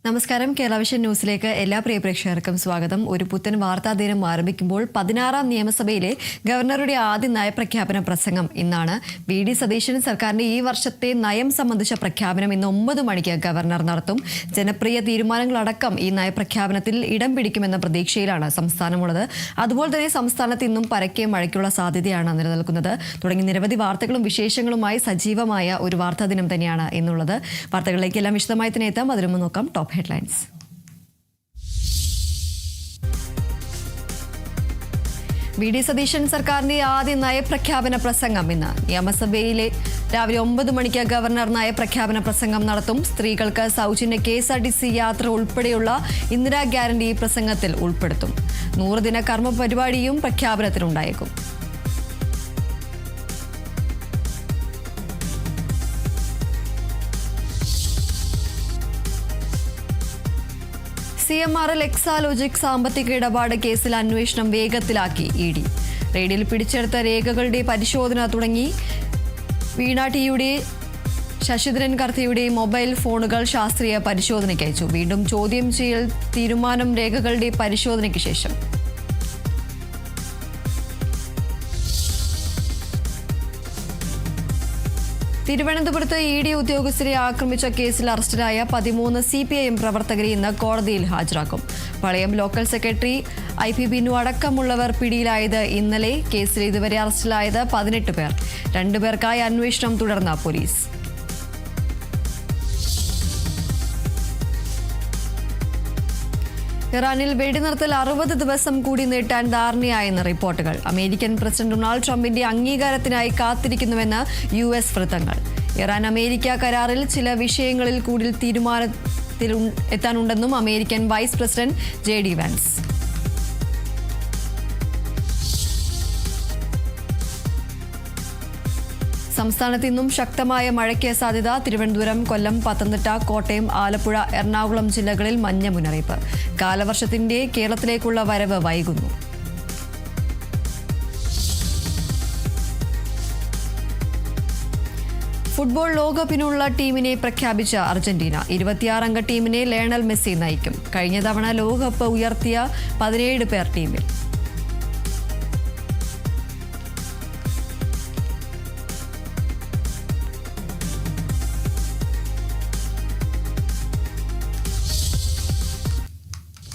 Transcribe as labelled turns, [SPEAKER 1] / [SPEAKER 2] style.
[SPEAKER 1] നമസ്കാരം. കേരള വിഷൻ ന്യൂസിലേക്ക് എല്ലാ പ്രിയ പ്രേക്ഷകർക്കും സ്വാഗതം. ഒരു പുത്തൻ വാർത്താ ദിനം ആരംഭിക്കുമ്പോൾ 16ാം നിയമസഭയിലെ ഗവർണറുടെ ആദ്യ നയപ്രഖ്യാപന പ്രസംഗം ഇന്നാണ്. വി.ഡി. സതീശൻ സർക്കാരിന്റെ ഈ വർഷത്തെ നയം സംബന്ധിച്ച പ്രഖ്യാപനം ഇന്ന് 9 മണിക്ക് ഗവർണർ നടത്തും. ജനപ്രിയ തീരുമാനങ്ങളടക്കം ഈ നയപ്രഖ്യാപനത്തിൽ ഇടം പിടിക്കുമെന്ന പ്രതീക്ഷയിലാണ് സംസ്ഥാനമുള്ളത്. അതുപോലെ തന്നെ സംസ്ഥാനത്ത് ഇന്നും പരക്കെ മഴയ്ക്കുള്ള സാധ്യതയാണ് നിലനിൽക്കുന്നത്. തുടങ്ങി നിരവധി വാർത്തകളും വിശേഷങ്ങളുമായി സജീവമായ ഒരു വാർത്താ ദിനം തന്നെയാണ് ഇന്നുള്ളത്. വാർത്തകളിലേക്കെല്ലാം വിശദമായി തന്നെ എത്താം. അതിനു മുമ്പ് നോക്കാം ടോപ്പ് headlines. വി.ഡി. സതീശൻ സർക്കാരിന്റെ ആദ്യ നയപ്രഖ്യാപന പ്രസംഗം ഇന്ന് നിയമസഭയിലെ രാവിലെ 9 മണിക്ക് ഗവർണർ നയപ്രഖ്യാപന പ്രസംഗം നടത്തും. സ്ത്രീകൾക്ക് സൗജന്യ KSRTC യാത്ര ഉൾപ്പെടെയുള്ള ഇന്ദിരാ ഗ്യാരണ്ടി ഈ പ്രസംഗത്തിൽ ഉൾപ്പെടുത്തും. 100 ദിന കർമ്മ പരിപാടിയും പ്രഖ്യാപനത്തിനുണ്ടായേക്കും. CMRL എക്സാലോജിക് സാമ്പത്തിക ഇടപാട് കേസിൽ അന്വേഷണം വേഗത്തിലാക്കി ED. റെയ്ഡിൽ പിടിച്ചെടുത്ത രേഖകളുടെ പരിശോധന തുടങ്ങി. വീണ ടിയുടെ ശശിധരൻ കർത്തയുടെ മൊബൈൽ ഫോണുകൾ ശാസ്ത്രീയ പരിശോധനയ്ക്ക് അയച്ചു. വീണ്ടും ചോദ്യം ചെയ്യൽ തീരുമാനം രേഖകളുടെ പരിശോധനയ്ക്ക് ശേഷം. തിരുവനന്തപുരത്ത് ED ഉദ്യോഗസ്ഥരെ ആക്രമിച്ച കേസിൽ അറസ്റ്റിലായ 13 CPIM പ്രവർത്തകരെ ഇന്ന് കോടതിയിൽ ഹാജരാക്കും. വളയം ലോക്കൽ സെക്രട്ടറി IP ബിനു അടക്കമുള്ളവർ പിടിയിലായത് ഇന്നലെ. കേസിൽ ഇതുവരെ അറസ്റ്റിലായത് 18 പേർ. 2 പേർക്കായി അന്വേഷണം തുടർന്ന പോലീസ്. ഇറാനിൽ വെടിനിർത്തൽ 60 ദിവസം കൂടി നീട്ടാൻ ധാരണയായെന്ന് റിപ്പോർട്ടുകൾ. അമേരിക്കൻ പ്രസിഡന്റ് ഡൊണാൾഡ് ട്രംപിന്റെ അംഗീകാരത്തിനായി കാത്തിരിക്കുന്നുവെന്ന് US വൃത്തങ്ങൾ. ഇറാൻ അമേരിക്ക കരാറിൽ ചില വിഷയങ്ങളിൽ കൂടി തീരുമാനത്തിൽ എത്താനുണ്ടെന്നും American vice president JD Vance. സംസ്ഥാനത്ത് ഇന്നും ശക്തമായ മഴയ്ക്ക് സാധ്യത. തിരുവനന്തപുരം, കൊല്ലം, പത്തനംതിട്ട, കോട്ടയം, ആലപ്പുഴ, എറണാകുളം ജില്ലകളിൽ മഞ്ഞ മുന്നറിയിപ്പ്. കാലവർഷത്തിന്റെ കേരളത്തിലേക്കുള്ള വരവ് വൈകുന്നു. ഫുട്ബോൾ ലോകകപ്പിനുള്ള ടീമിനെ പ്രഖ്യാപിച്ച അർജന്റീന. 26 അംഗ ടീമിനെ ലയണൽ മെസ്സി നയിക്കും. കഴിഞ്ഞ തവണ ലോകകപ്പ് ഉയർത്തിയ 17 പേർ ടീമിൽ.